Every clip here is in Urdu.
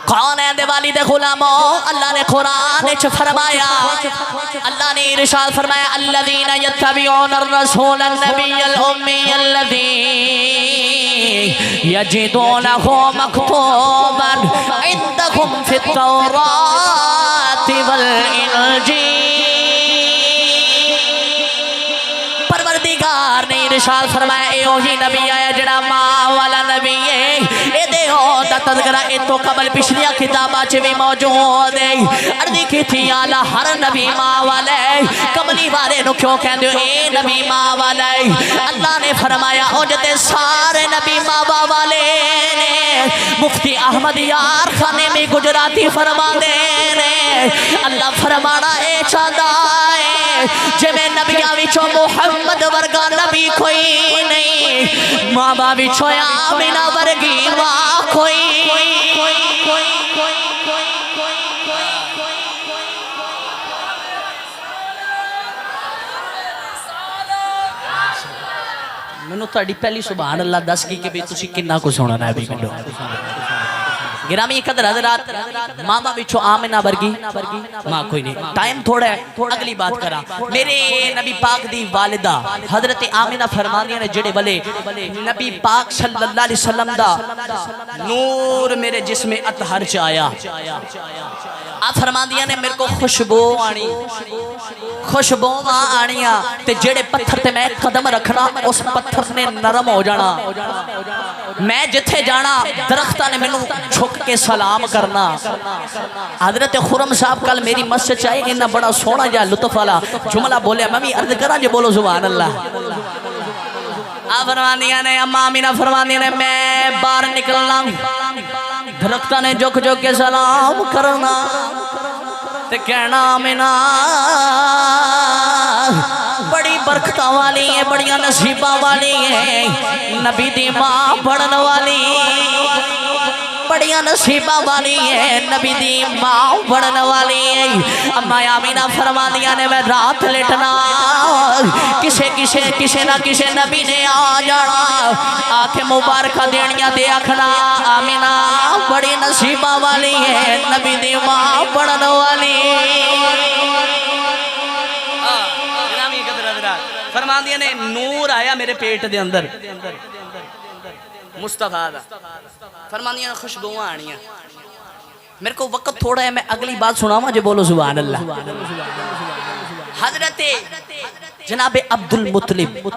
کون ہے دیوالی دے غلامو اللہ نے قرآن وچ فرمایا اللہ نے ارشاد فرمایا الذین یتبعون الرسول النبی الامی الذی یجدونہ مکتوبا عندهم فی التوراۃ والانجیل پروردگار نے ارشاد فرمایا اے وہی نبی آیا جڑا ماں والا نبی ہے اے دے ہو دا تذکرہ اے تو قبل پچھلیاں کتاباں چ بھی موجود ہے عرضی کی تھی اعلی ہر نبی ماں والا ہے کملی والے نو کیوں کہندے ہو اے نبی ماں والا ہے اللہ نے فرمایا او جتے سارے نبی ماں والے نے مفتی احمد یار خانے میں گجراتی فرما دے نے اللہ فرمانا اے چاہتا ہے جے میں نبیاں وچوں محمد ورگا نبی کوئی نہیں ماں باپ وچوں آمینہ ورگی ماں کوئی میں تھوڑی پہلی سبحان اللہ دس کی کہ تسی کنا کو سننا ہے بھی منڈو گرامی قدر حضرات ماں باپ وچوں آمنہ ورگی ماں کوئی نہیں ٹائم تھوڑا ہے اگلی بات کرا میرے نبی پاک دی والدہ حضرت آمنہ فرمانیاں نے جڑے والے نبی پاک صلی اللہ علیہ وسلم دا نور میرے جسم اطہر چ آیا آپ فرماندیاں نے میرے کو خوشبو آنیاں تے جڑے پتھر تے میں قدم رکھنا اس پتھر نے نرم ہو جانا میں جتھے جانا درختہ نے میں چھک کے سلام کرنا حضرت خرم صاحب کل میری مسجد چاہے انہا بڑا سونا جا لطف والا جملہ بولے میں عرض کرا جے بولو سبحان اللہ آپ فرماندیاں نے اماں آمینہ فرماندیاں نے میں باہر نکلنا درختہ نے جھک کے سلام کرنا تے کہنا آمینہ بڑی برکتہ والی ہے بڑی نصیبہ والی ہے نبی دی ماں پڑھن والی بڑی نصیبہ والی ہے نبی دی ماں پڑھن والی ہے اماں آمینہ فرماندیاں نے میں رات لیٹنا کسے نہ کسے نبی نے آ جانا آنکھیں مبارکہ دینیاں دے آکھنا آمینہ بڑی نصیبہ والی ہے نبی دی ماں پڑھن والی فرماندیاں نے نور آیا میرے پیٹ دے اندر مصطفیٰ دا فرماندیاں نے خوشبوئیں آنیاں میرے کو وقت تھوڑا ہے میں اگلی بات سناواں جو بولو سبحان اللہ حضرت جناب عبد المطلب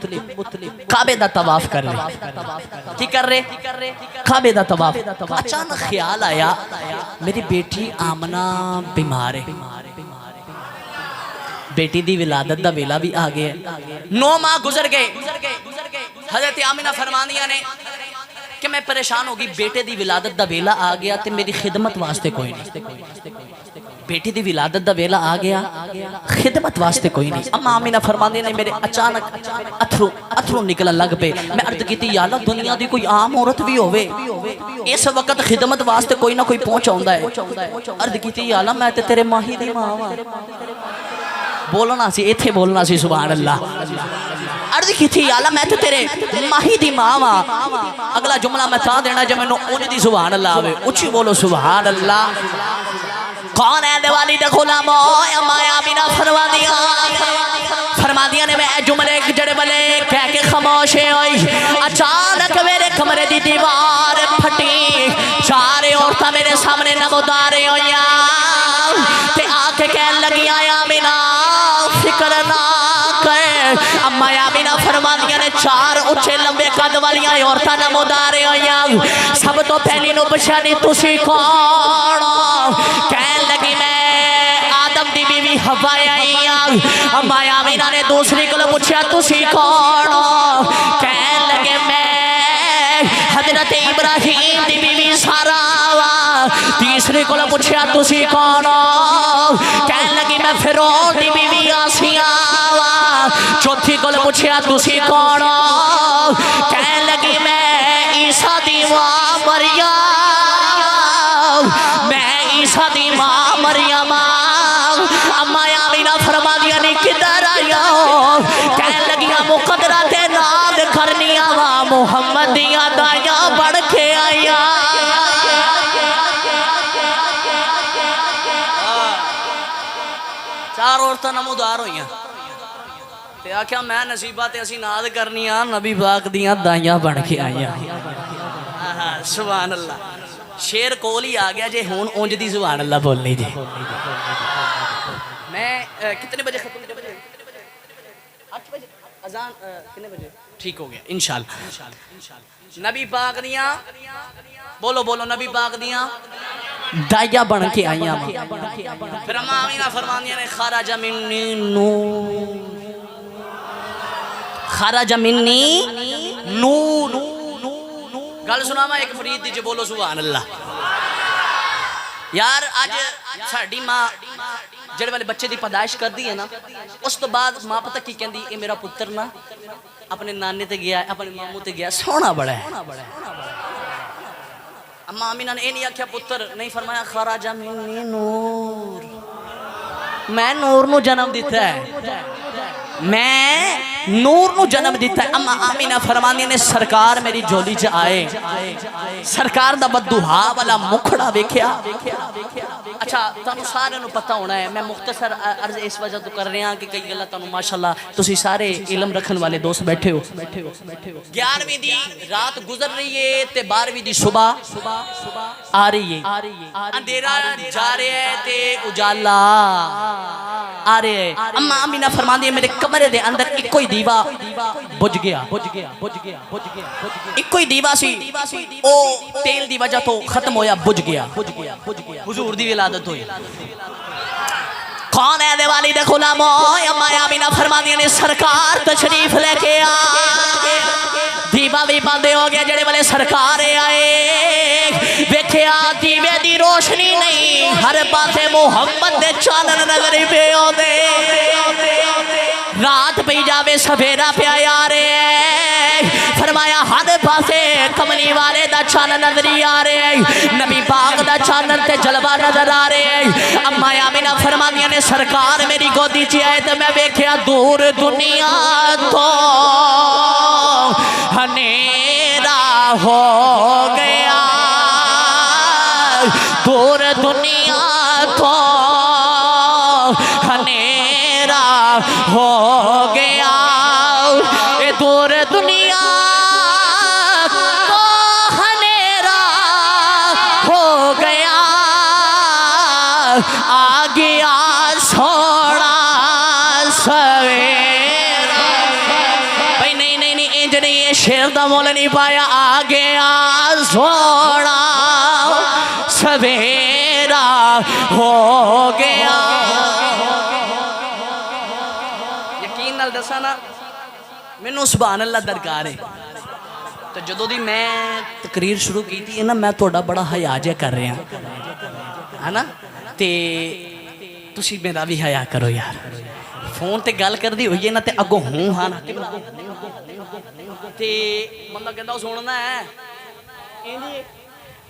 کعبے دا طواف کر رہے کی کر رہے کعبے دا طواف اچانک خیال آیا میری بیٹی آمنہ بیمار ہے بیٹی دی ولادت دا ویلا بھی آگئے 9 ماہ گزر گئے حضرت آمنہ فرماندیاں نے کہ میں پریشان ہوگی بیٹے دی ولادت دا ویلا آگیا تے میری خدمت واسطے کوئی نہیں بیٹی دی ولادت دا ویلا آگیا خدمت واسطے کوئی نہیں اما آمینہ فرماندیاں نے میرے اچانک اتھرو نکلن لگ پے میں عرض کی تھی یا اللہ دنیا دی کوئی عام عورت بھی ہوئے اس وقت خدمت واسطے کوئی نہ کوئی پہنچ آؤندا ہے عرض کی تھی یا اللہ میں تے تیرے ماہی دی ماں بولنا سی ایتھے بولنا سی سبحان اللہ عرض کی تھی یا اللہ میں تو تیرے ماہی دی ماں اگلا جملہ میں تا دینا جب میں نے اونی دی سبحان اللہ آوے اچھی بولو سبحان اللہ کون ہے دیوالی دے غلامو اماں آمینہ فرماندیاں نے میں جملے جڑے بلے کہہ کے خاموشے ہوئی اچانک میرے کمرے دی دیوار پھٹی چارے عورتاں میرے سامنے نمودارے ہوئیاں تے آکے کہن لگی آیا آمینہ فکر نہ کر اماں آمینہ فرماندیاں نے 4 اچھے لمبے قد والیاں عورتاں نمودارے ہوئیاں سب تو پہلی نو پچھانی تسی کون کہن لگی میں آدم دی بیوی حوا آئیاں اماں آمینہ نے دوسری کو پوچھا تسی کون کہن لگے میں حضرت ابراہیم دی بیوی سارا تیسری کو پوچھا تسی کون کہن لگی میں فرعون دی بیوی آسیہ چوتھی کو پوچھا تسی کون کہن لگی میں عیسیٰ دی ماں مریم میں عیسیٰ دی ماں مریم اماں آمینہ فرماندیاں نے کدھر آیا کہن لگی مقدرات ناد کرنی آوا محمد دیا دایا بڑھ کے آیا چار عورتاں نمودار ہوئیاں تے آکھیا میں نصیبہ تے اسی ناد کرنی آن نبی پاک دیاں دائیاں بن کے آئیاں سبحان اللہ شیر کول ہی آ گیا جے ہون اونج دی سبحان اللہ بولنی جی میں کتنے بجے ختم کتنے بجے 8 بجے اذان کتنے بجے ٹھیک ہو گیا انشاءاللہ نبی پاک دیاں بولو بولو نبی پاک دیاں دائیاں بن کے آئیاں پھر اما آمینہ فرمانیاں نے خارج منی نور خارج منی نور گل سنا میں ایک فرید دی جو بولو سبحان اللہ یار آج ساڑی ماں جڑے والے بچے دی پیدائش کر دی ہے نا اس تو بعد ماں پتہ کی کہندی اے میرا پتر نا اپنے نانے تے گیا اپنے ماموں تے گیا سونا بڑا ہے اما آمینہ نے اے نہیں آکھیا پتر نہیں فرمایا خراج منی نور میں نور نو جنم دیتا ہے میں نور نو جنم دیتا ہے اما آمینہ فرمانی نے سرکار میری جولی چ آئے سرکار دا بدوہا والا مکھڑا ویکھیا اچھا تانوں سارے نو پتہ ہونا ہے میں مختصر عرض اس وجہ تو کر رہے ہیں کہ کئی گلاں تانوں ماشاءاللہ تسی سارے علم رکھن والے دوست بیٹھے ہو 11ویں دی رات گزر رہی ہے تے 12ویں دی صبح آ رہی ہے اندھیرا جا رہا ہے تے اجالا آ رہے ہیں اما آمینہ فرماندی ہے میرے کمرے دے اندر ایک کوئی دیوا بجھ گیا ایک کوئی دیوا سی او تیل دی وجہ تو ختم ہویا بجھ گیا حضور دی ولادت ہوئی کون ہے دے والد غلاموں اما آمینہ فرماندی نے سرکار تشریف لے کے دیوا بھی باندے ہو گیا جڑے والے سرکار آئے ویکھیا دیوے دی روشنی نہیں ہر پاسے محمد دے چانن نظر پہ ہو دے رات پہ جاوے سویرا پہ آیا رہے فرمایا ہر پاسے کملی والے دا چانن نظری آ رہے نبی پاک دا چانن تے جلوہ نظر آ رہے اما آمینہ فرمانیاں نے سرکار میری گودی چی آئے تو میں ویکھیا دور دنیا تو ہنیرا ہو گیا دور دنیا تو ہنیرا ہو گیا اے دور دنیا تو ہنیرا ہو گیا آ گیا سونا سویرا بھائی نہیں انج نہیں شیر دا مول نہیں پایا آ گیا سونا سویرا ہو گیا یقین نال دسا نا مینوں سبحان اللہ درکار ہے تو جدوں دی میں تقریر شروع کی تھی نا میں تہاڈا بڑا حیا جہا کر رہا ہے نا تے تسی میرا بھی حیا کرو یار فون تے گل کر دی ہوئی ہے نا تے اگوں ہوں ہاں نا تے بندہ کہندا سننا ہے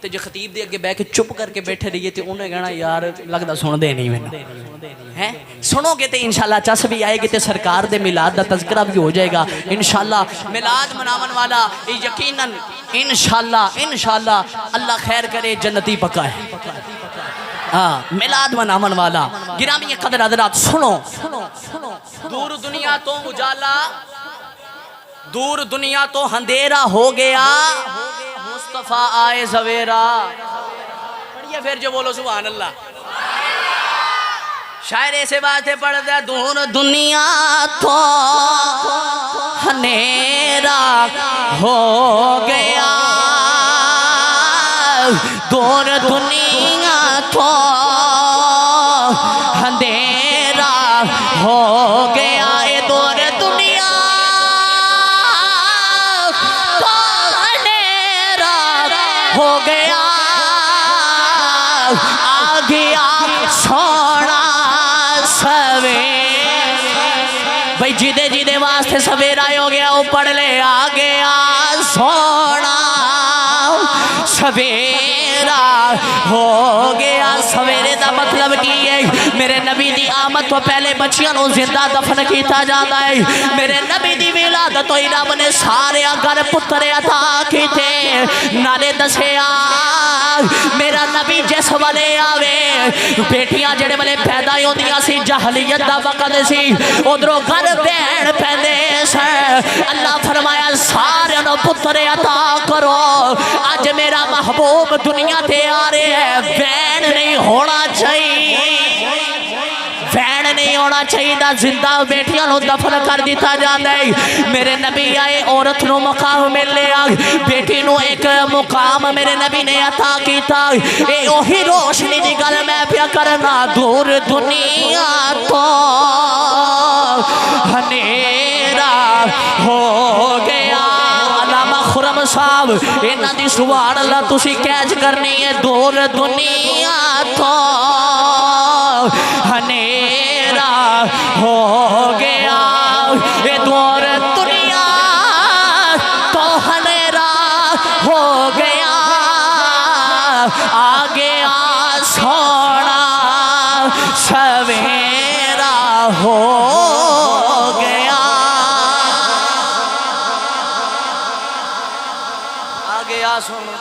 تے جو خطیب دے اگے بیٹھ کے چپ کر کے بیٹھے رہیے تے انہیں کہنا یار لگدا سن دے نہیں مینوں ہیں سنو گے تے انشاءاللہ چس بھی آئے گی تے سرکار دے میلاد دا تذکرہ بھی ہو جائے گا انشاءاللہ میلاد مناون والا یقیناً انشاءاللہ اللہ خیر کرے جنتی پکا ہے میلاد مناون والا گرامی قدر حضرات سنو دور دنیا تو اجالا دور دنیا تو اندھیرا ہو گیا مصطفیٰ آئے سویرا پڑھئے پھر جو بولو سبحان اللہ شاعر ایسے باتیں پڑھ دے دور دنیا تو اندھیرا ہو گیا دور دنیا تو اندھیرا ہو گیا اے دور دنیا تو اندھیرا ہو گیا آ گیا سونا سویرا بھئی جیدے واسطے سویرا ہو گیا وہ پڑھ لے آ گیا سونا سویرا ہو گیا سویرے دا مطلب مطلب کی ہے میرے نبی دی آمد تو پہلے بچیاں نو زندہ دفن کیتا جاتا ہے میرے نبی دی ولادت تو رب نے سارے گھر پتر عطا کیتے نالے دسیا میرا نبی جس والے آوے بیٹیاں جڑے والے پیدا ہوندیاں سی جہلیت دا وقت سی ادھروں گھر بہن پیندے سے اللہ فرمایا سارے نو پتر عطا کرو آج میرا محبوب دنیا تے آ رہے ہیں بہن نہیں ہونا چاہیے بہن نہیں ہونا چاہیے دا زندہ بیٹیاں نو دفن کر دیتا جاتا ہے میرے نبی آئے عورت نو مقام مل لیا بیٹی نو ایک مقام میرے نبی نے عطا کیتا اے اوہی روشنی دی گل میں پیا کرنا دور دنیا تو ہنیرا ہو گیا علامہ خرم صاحب انہاں دی سبحان اللہ تسی کیچ کرنی ہے دور دنیا تو ہنیرا ہو گیا یہ دور دنیا تو ہنیرا ہو گیا آگے سونا سویرا ہو گیا آگے سونا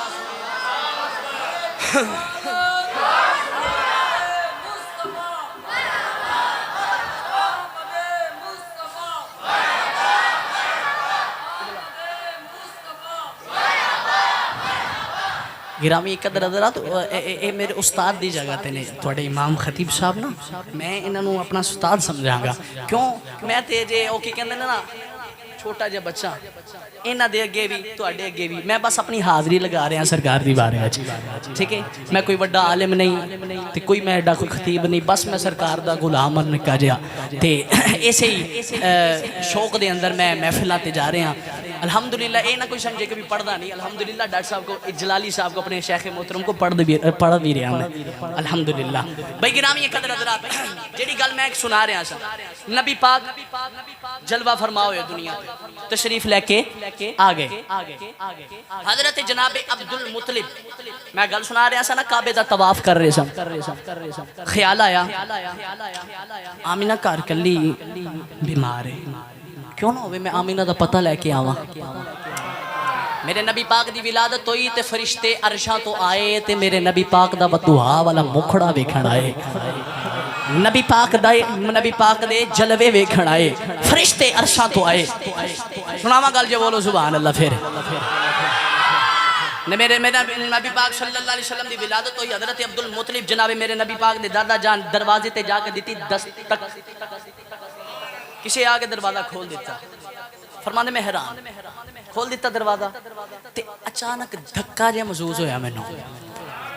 گرامی قدر حضرات اے میرے استاد دی جگہ تے نے تھوڑے امام خطیب صاحب نا میں انہاں نو اپنا استاد سمجھاں گا کیوں میں تے جے او کی کہندے نا چھوٹا جا بچہ انہاں دے اگے بھی تواڈے اگے بھی میں بس اپنی حاضری لگا رہا سرکار دی بارے وچ ٹھیک ہے میں کوئی بڑا عالم نہیں تے کوئی میں ایڈا کوئی خطیب نہیں بس میں سرکار دا غلام اور نکا جیا تے ایسے ہی شوق دے اندر میں محفلاں تے جا رہے ہیں الحمدللہ اے نہ کوئی سمجھے کبھی پڑھدا نہیں الحمدللہ ڈاکٹر صاحب کو جلالی صاحب کو اپنے شیخ محترم کو پڑھ بھی رہا میں الحمدللہ بھائی گرامی قدر حضرات جیڑی گل میں سنا رہا سا نبی پاک جلوہ فرما ہوئے دنیا تشریف لے کے آگے حضرت جناب عبدالمطلب میں گل سنا رہا سا نا کعبے دا طواف کر رہے سا خیال آیا آمینہ کار کلی بیمار ہے کیوں نہ ہوئے میں آمینہ دا پتہ لے کے آواں میرے نبی پاک دی ولادت ہوئی تے فرشتے عرشاں تو آئے تے میرے نبی پاک دا بدعا والا مکھڑا ویکھن آئے نبی پاک دے جلوے ویکھن آئے فرشتے عرشاں تو آئے سناواں گل جو بولو سبحان اللہ پھر میرے نبی پاک صلی اللہ علیہ وسلم دی ولادت ہوئی حضرت عبدالمطلب جناب میرے نبی پاک دے دادا جان دروازے تے جا کے دیتی دستک کسی آگے دروازہ کھول دیتا فرمانے میں حیران کھول دیتا دروازہ تے اچانک دھکا جے محسوس ہویا میں نو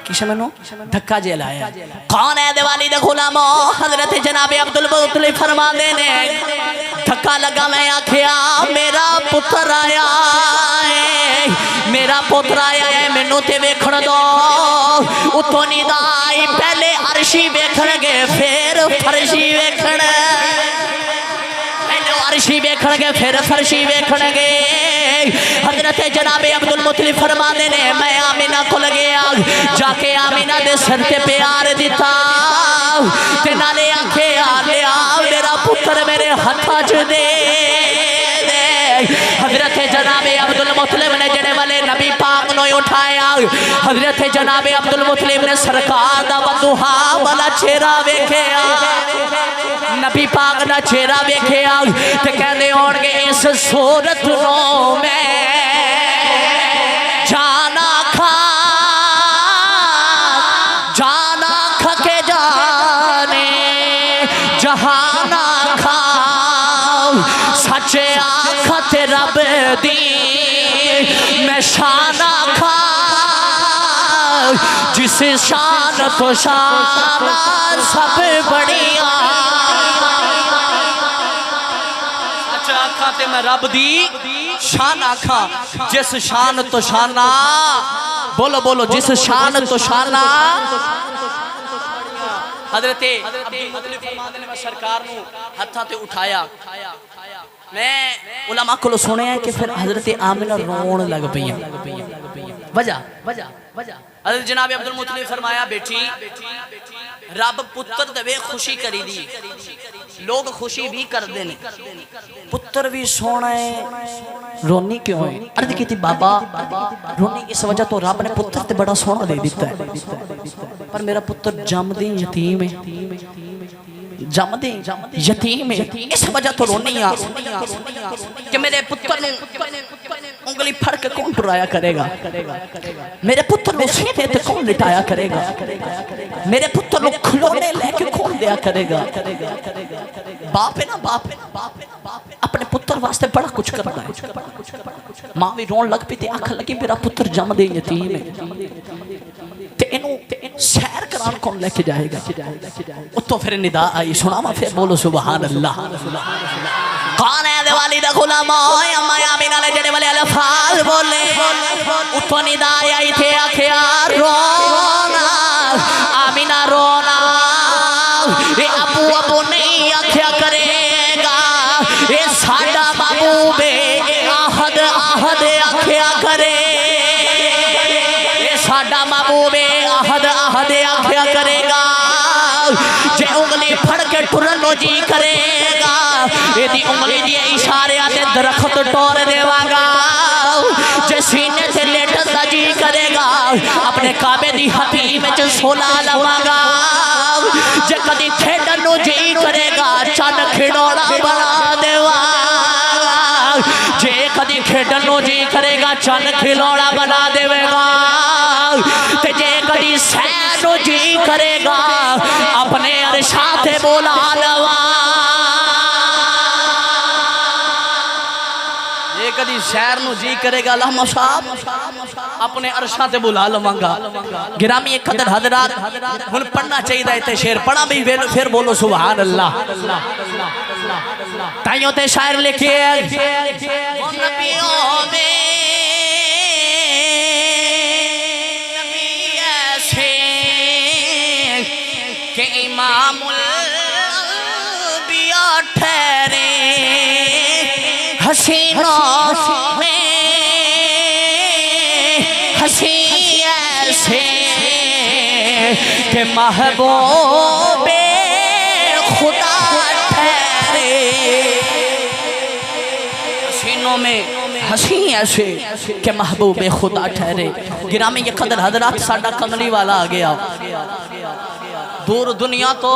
کسے میں نو دھکا جے لایا کون ہے دیوالی دے غلامو حضرت جناب عبدالمطلب فرما دینے دھکا لگا میں آکھیا میرا پتر آیا ہے میرا پتر آیا ہے میں نو تے ویکھن دو اتو نیدہ آئی پہلے عرشی ویکھن گے پھر فرشی ویکھن عرشی ویکھن گے پھر فرشی ویکھن گے حضرت جناب عبدالمطلب فرمانے نے میں آمینہ کو لگیا جا کے آمینہ دے سر تے پیار دیتا تے نالے آنکھے آلیا میرا پتر میرے ہتھا جو دے حضرت جناب عبدالمطلب نے جڑے والے نبی پاک نو اٹھایا حضرت جناب عبدالمطلب نے سرکار دا بدوہا والا چہرہ ویکھیا نبی پاک دا چہرہ ویکھیا تے کہندے ہون گے اس صورت نو میں جانا کھا کے جانے جہانا کھا سچے آنکھت رب دی میں شانہ کھا جس شان تو شانہ سب بڑیاں تے میں رب دی شان آکھاں جس شان تو شانہ بولو بولو جس شان تو شانہ حضرت عبدالمطلب فرمانے نے سرکار نو ہتھاں تے اٹھایا میں علماء کو سنے ہیں کہ پھر حضرت آمنہ رون لگ پئیاں وجہ حضرت جناب عبدالمطلب فرمایا بیٹی رب پتر دے خوشی کری دی لوگ خوشی بھی کر دینے پتر بھی سونا ہے رونی کیوں ہے عرض کی تھی بابا رونی اس وجہ تو رب نے پتر تے بڑا سونا دے دیتا ہے پر میرا پتر جم دی یتیم ہے جم دی یتیم ہے اس وجہ تو رونی آ کہ میرے پتر نے انگلی پھڑ کے کون ٹرایا کرے گا میرے پتر نے سینے تے کون لٹایا کرے گا میرے پتر نے کھلونے لے کے کون دیا کرے گا باپ ہے نا باپ اپنے پتر واسطے بڑا کچھ کرتا ہے ماں بھی رون لگ پی تے آنکھ لگی میرا پتر جم دے یتیم ہے تے انہوں سیر کران کون لے کے جائے گا تو پھر ندا آئی سنا ماں پھر بولو سبحان اللہ کون ہے دے والدہ غلام ہوئے اما آمینہ نے جڑے والے الفاظ بولے اتو ندا آئی تھے آکھیا رونا آمینہ رونا اے ابو نہیں آکھیا کرے گا اے ساڑا محبوب آہد آکھیا کرے اے ساڑا محبوب آہد آکھیا کرے گا جے انگلی پھڑ کے ٹرنو جی کرے گا یہ دی انگلی دی اشارے آتے درخت ٹور دے واگا جے سینے سے لیٹس دا جی کرے گا اپنے کعبے دی حتیم میں چھ سولا لواگا جے کدی کھیڑنو جی کرے گا چند کھڑوڑا بنا دے واگا جے کدی کھیڑنو جی کرے گا چند کھڑوڑا بنا دے واگا تے جے کدی سینو جی کرے گا اپنے عرشات بولا لوا یہ کدی شہر نو جی کرے گا لہما صاحب اپنے عرشات بولا لوانگا گرامی ایک قدر حضرات ہن پڑھنا چاہیے دائتے شیر پڑھا بھی پھر بولو سبحان اللہ تائیوں تے شاعر لکھئے نبیوں میں کہ امام الانبیاء ٹھہرے حسینوں میں حسین ایسے کہ محبوب خدا ٹھہرے حسینوں میں حسین ایسے کہ محبوب خدا ٹھہرے گرامی یہ قدر حضرات ساڑھا کملی والا آ گیا دور دنیا تو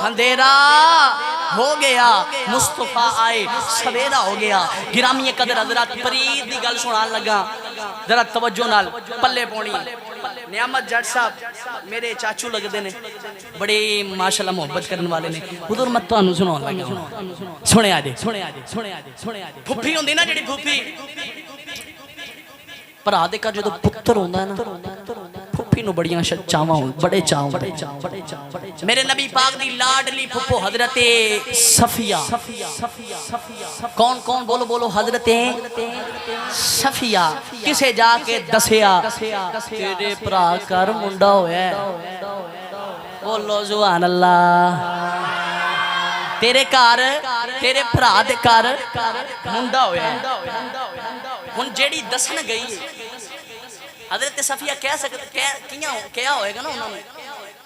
اندھیرا ہو گیا مصطفیٰ آئے سویرا ہو گیا گرامی قدر حضرات پرید دی گل سنان لگا ذرا توجہ نال پلے پونی نعمت جٹ صاحب میرے چاچو لگ دینے بڑے ماشاءاللہ محبت کرنے والے نے حضور مت تو سنان لگا سنے آجے پھوپھی ہوندی نا جڑی پھوپھی پر آدھے کا جو تو پتر ہوندہ ہے نا پھوپھی نو بڑیاں چاواں ہوں بڑے چاواں میرے نبی پاک دی لاڈلی پھوپو حضرت صفیہ کون بولو حضرت صفیہ کسے جا کے دسیا تیرے پرا کر منڈا ہویا ہے بولو سبحان اللہ تیرے کار تیرے پرا دے کار منڈا ہویا ہے ہن جیڑی دسن گئی ہے حضرت صفیہ کہہ سکتے کیا ہوئے گا نا انہوں نے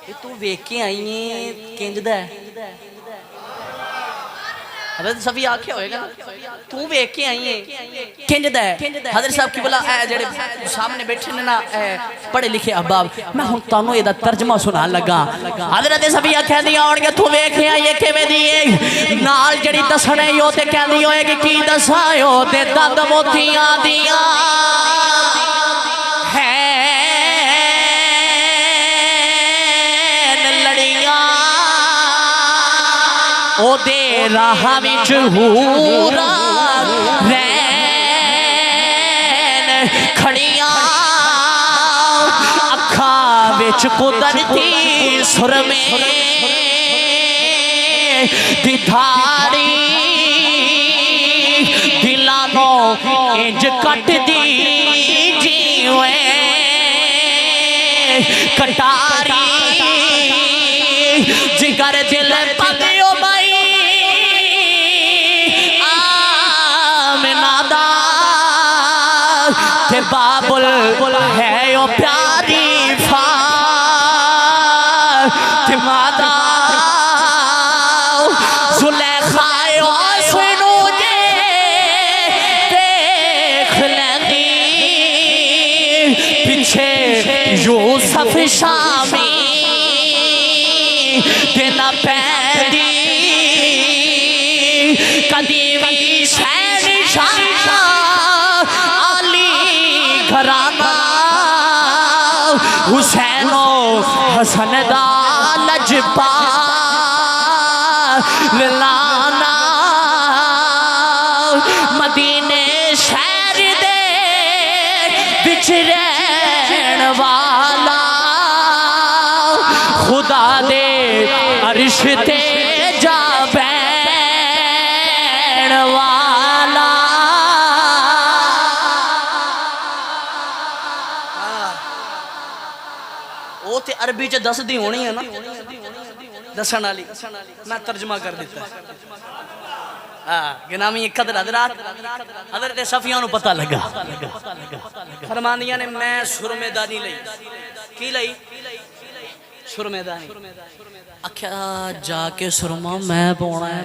کہ تو ویک کے آئی ہیں کنج دا ہے حضرت صفیہ آکھے ہوئے گا تو ویک کے آئی ہیں کنج دا ہے حضرت صاحب کی بلا جڑے سامنے بیٹھے نا پڑھے لکھے احباب میں ہوں تانوں یہ دا ترجمہ سنا لگا حضرت صفیہ کہہ دیا اور کہ تو ویک کے آئی ہیں کہ میں دیئے نال جڑی دسنے یو تے کہہ دی ہوئے کہ کی دسائیو تے دد موتیاں دیاں او دے راہ وچ ہورا رین کھڑیاں اکھاں وچ قدرتی سرمے دی دھاری دلانوں انج کٹ دی جیویں کٹاری جگر دل پتیو بائی آمنہ دا کہ بابل ہے یو پیاری فار کہ مادا زلیخا سنو جے دیکھ لگی پیچھے یوسف شامی دینا پیدی قدیمی شہر شاہ علی گھرانہ حسین و حسن دا لجپال لانا مدینے شہر دے بچ رہن والا خدا دے عرش تے جا بین والا وہ تے عربی چ دس دی ہونی ہے نا دسن والی میں ترجمہ کر دیتا گرامی قدر حضرات حضرت صفیہ نو پتہ لگا فرمانیاں نے میں سرمیدانی لئی کی لئی سرمیدانی اکھیا جا کے سرما میں پونا ہے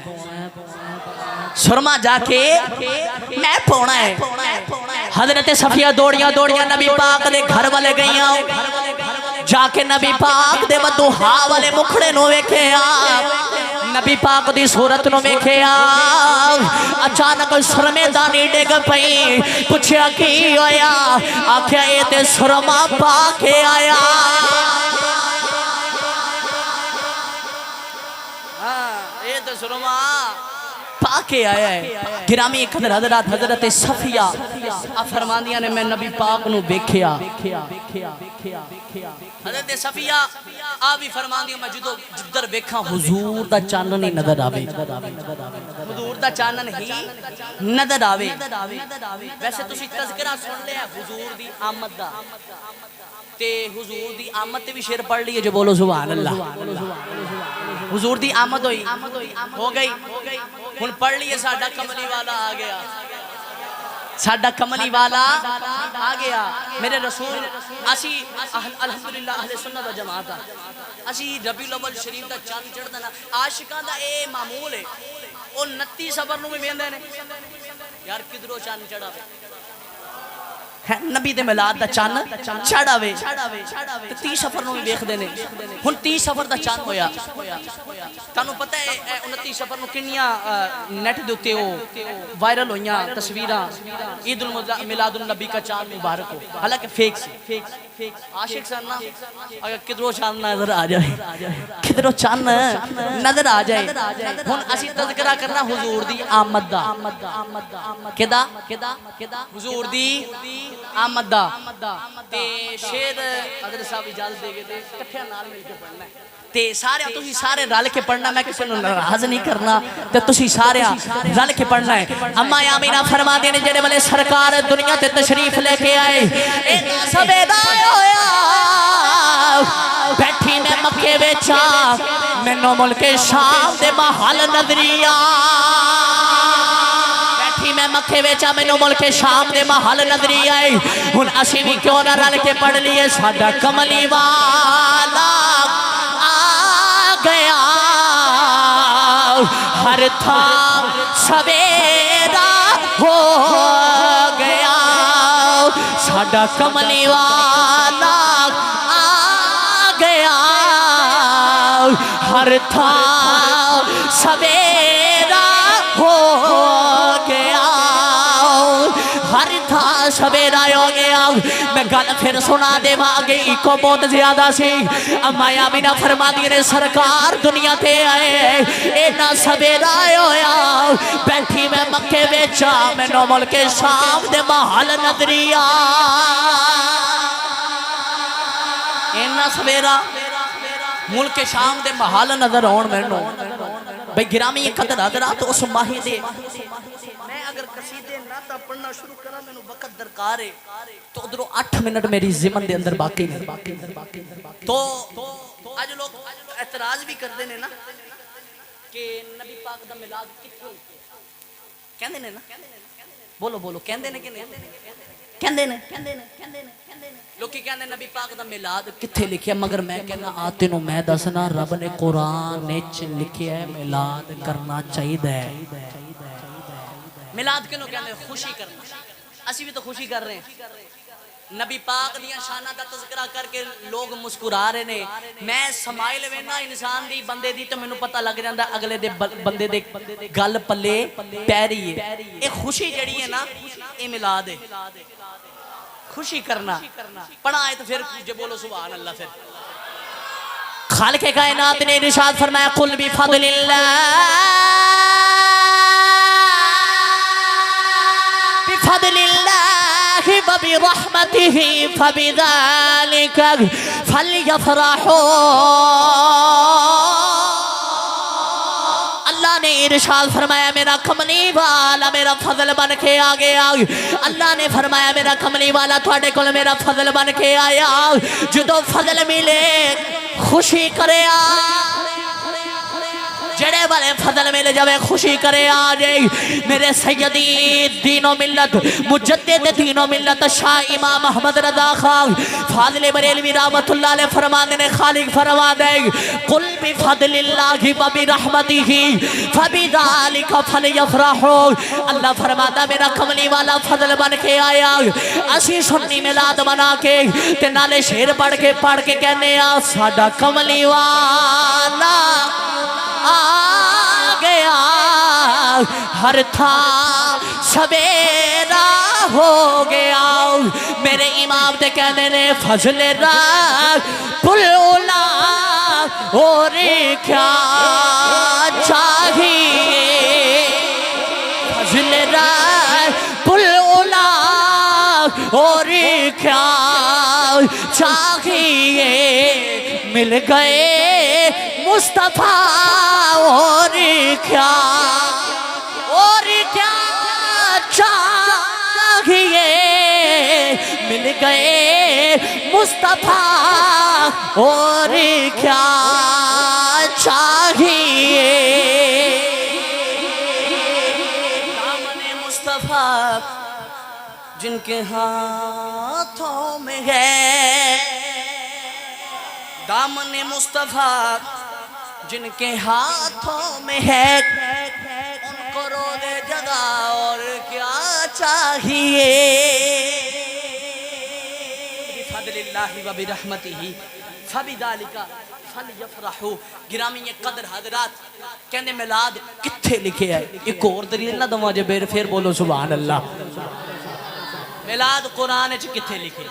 سرما جا کے میں پونا ہے حضرت صفیہ دوڑیاں دوڑیاں نبی پاک دے گھر والے گئیاں جا کے نبی پاک دے ودوہا والے مکھڑے نو ویکھے نبی پاک دی صورت نو ویکھے اچانک سرمیدانی ڈگ پئی پوچھیا کی ہویا آکھیا اے تے سرما پا کے آیا اے تے سرما پا کے آیا ہے گرامی قدر حضرات حضرت صفیہ فرماندیاں نے میں نبی پاک نو ویکھیا حضرت صفیہ آپ بھی فرماندیاں میں جدر ویکھاں حضور دا چانن ہی نظر آوے حضور دا چانن ہی نظر آوے ویسے تسی تذکرہ سن لیا حضور دی آمد دا تے حضور دی آمد تے بھی شعر پڑھ لیے جو بولو سبحان اللہ حضور دی آمد ہوئی ہو گئی ہن پڑھ لیے ساڈا کملی والا آ گیا ساڈا کملی والا آ گیا میرے رسول اسی الحمدللہ اہل سنت و جماعت اسی ربیع الاول شریف دا چاند چڑھدا نا عاشقاں دا اے معمول ہے او 29 صفر نو بھی ویندے نے یار کدرو چاند چڑھاوے نبی دے میلاد دا چاند چڑھاوے تے 30 صفر نو بھی ویکھدے نے ہن 30 صفر دا چاند ہویا تانوں پتہ ہے 29 صفر نو کنیاں نیٹ دے اوتے او وائرل ہویاں تصویراں عید میلاد النبی کا چاند مبارک ہو حالانکہ فیک سی عاشق سن نا اگر کدرو چاند نظر آ جائے کدرو چاند نظر آ جائے ہن اسی تذکرہ کرنا حضور دی آمد دا کدا حضور دی آمد دا تے شیر حضرت صاحب اجازت دے گئے تے کٹھے نال مل کے پڑھنا ہے تے سارے تسی سارے رل کے پڑھنا میں کسی نوں ناراض نہیں کرنا تے تسی سارے رل کے پڑھنا ہے اما آمینہ فرما دے نے جڑے والے سرکار دنیا تے تشریف لے کے آئے اے سبیدا ہویا بیٹھی میں مکے وچا مینوں ملک شام دے محل نظریہ میں مکھے ویچا میں نو ملک شام دے محل نظری آئی ہن اسی بھی کیوں نہ رل کے پڑھ لیے ساڈا کملی والا آ گیا ہر تھا سویرا ہو گیا ساڈا کملی والا آ گیا ہر تھا سویرا ہو سویرا ہو گیا میں گل پھر سنا دے آگے ایکو بہت زیادہ سی اما آمینہ فرما دی نے سرکار دنیا تے آئے اینا سویرا ہویا بیٹھی میں مکے ویچا میں نو ملک شام دے محل نظریہ اینا سویرا ملک شام دے محل نظر ہون میں نو بھئی گرامی قدر حضرات اس ماہی دے میں اگر قصیدے نہ تا پڑھنا شروع کرا میں نو وقت درکار ہے تو ادھرو 8 منٹ میری زمن دے اندر باقی نہیں تو آج لوگ اعتراض بھی کر دینے نا کہ نبی پاک دا ملاد کتھوں کہندے نے نا بولو بولو کہندے نے کہ نہیں کہندے نے لوکی کہندے نبی پاک دا میلاد کتھے لکھیا مگر میں کہنا آ تینوں میں دسنا رب نے قرآن وچ لکھیا ہے میلاد کرنا چاہیے میلاد کینوں کہندے خوشی کرنا اسی بھی تو خوشی کر رہے ہیں نبی پاک دیاں شانہ دا تذکرہ کر کے لوگ مسکرا رہے نے میں سمائل وینا انسان دی بندے دی تو میں نو پتہ لگ جاندہ اگلے دے بندے دے گل پلے پیری ہے ایک خوشی جڑی ہے نا اے میلاد ہے خوشی کرنا پڑھا ہے تو پھر جو بولو سبحان اللہ پھر خالق کائنات نے ارشاد فرمایا قل بفضل اللہ بفضل اللہ وبرحمته فبذلك فليفرحوا اللہ نے ارشاد فرمایا میرا کملی والا میرا فضل بن کے آ گیا اللہ نے فرمایا میرا کملی والا تھوڑے کول میرا فضل بن کے آیا جدو فضل ملے خوشی کرے جڑے والے فضل ملے جاوے خوشی کرے آجے میرے سیدی دین و ملت مجدد دین و ملت شاہ امام احمد رضا خان فاضل بریلوی رحمت اللہ علیہ فرمانے نے خالق فرما دے قل بفضل اللہ و برحمتہ فبذالک فلیفرحوا اللہ فرماتا میرا کملی والا فضل بن کے آیا اسی سنی میلاد بنا کے تے نالے شیر پڑھ کے کہنے ساڈا کملی والا آگیا ہر تھا سویرا ہو گیا میرے امام دے کہنے نے فضل رات پلولا اور کیا چاہیے فضل رات پلولا اور کیا چاہیے مل گئے مصطفیٰ اور کیا چاہیے مل گئے مصطفیٰ اور کیا چاہیے دامن مصطفیٰ جن کے ہاتھوں میں ہے دامن مصطفیٰ جن کے ہاتھوں میں ہے ان کو روزے جگہ اور کیا چاہیے بفضل اللہ و برحمتہ فبذالک فلیفرحوا گرامی قدر حضرات کہنے میلاد کتھے لکھے ہے ایک اور دلیل نہ دوں مجھے پھر بولو سبحان اللہ میلاد قرآن وچ کتھے لکھے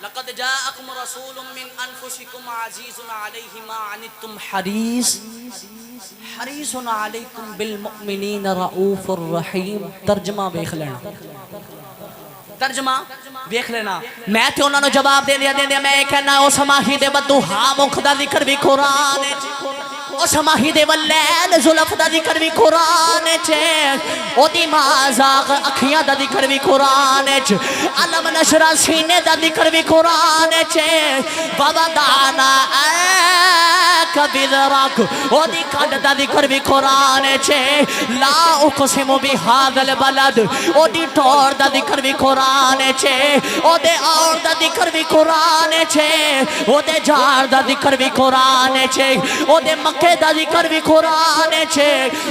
لقد جاءكم رسول من انفسكم عزيز عليه ما عنتم حريص عليكم بالمؤمنين رؤوف رحيم ترجمہ دیکھ لینا ترجمہ دیکھ لینا میں تے انہاں نو جواب دے دیا میں کہنا او سماہی دے بدو ہاں مکھ دا ذکر بھی قرآن او سماہی دے واللیل زلف دا ذکر بھی قرآن او دی مازاغ اکھیاں دا ذکر بھی قرآن علم نشرہ سینے دا ذکر بھی قرآن بابا دانا کبیدرک او دی کھڑ دا ذکر بھی قرآن لا اقسم بہذا البلد او دی ٹور دا ذکر بھی قرآن او دے اور دا ذکر بھی قرآن او دے جار دا ذکر بھی قرآن او دے مکہ دا ذکر بھی قرآن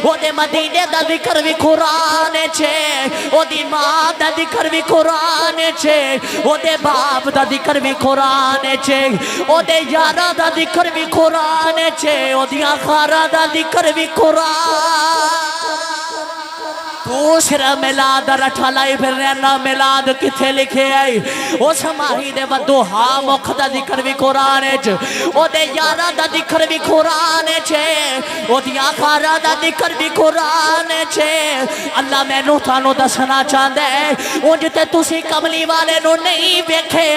او دے مدینے دا ذکر بھی قرآن او دی ماں دا ذکر بھی قرآن او دے باپ دا ذکر بھی قرآن او دے یارہ دا ذکر بھی قرآن او دیا خارہ دا ذکر بھی قرآن دوسرا میلاد رٹھا لائی پھر رہنا میلاد کتھے لکھے آئی او سماہی دے بدو ہاں مکھ دا ذکر بھی قرآن او دے یارہ دا ذکر بھی قرآن او دیا خارہ دا ذکر بھی قرآن اللہ میں نو تھانو دسنا چاہندے اونج تے تسی کملی والے نو نہیں بیکھے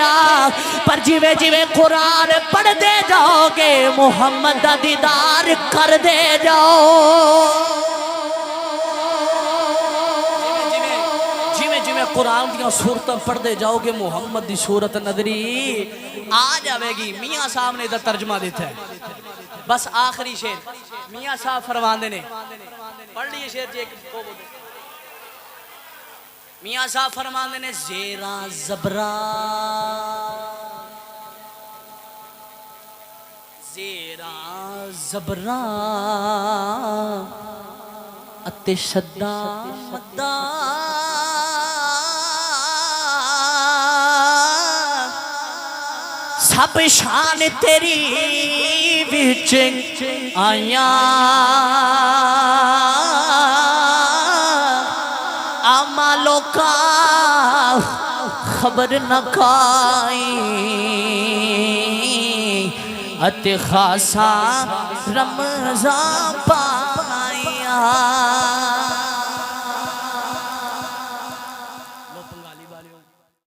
پر جیوے جیوے قرآن پڑھ دے جاؤ گے محمد دا دیدار کر دے جاؤ قرآن دیاں صورتاں پڑھ دے جاؤ گے محمد دی صورت نظری آ جاوے گی میاں صاحب نے ادھر ترجمہ دیتا ہے بس آخری شیر میاں صاحب فرمان دینے پڑھ لیے شیر جی ایک میاں صاحب فرماندے نے زیرا زبرا زیرا زبرا اتے شدہ مدہ سب شان تیری وچ آیاں آما لوکا خبر نہ کائی اتے خاصا رمضان پا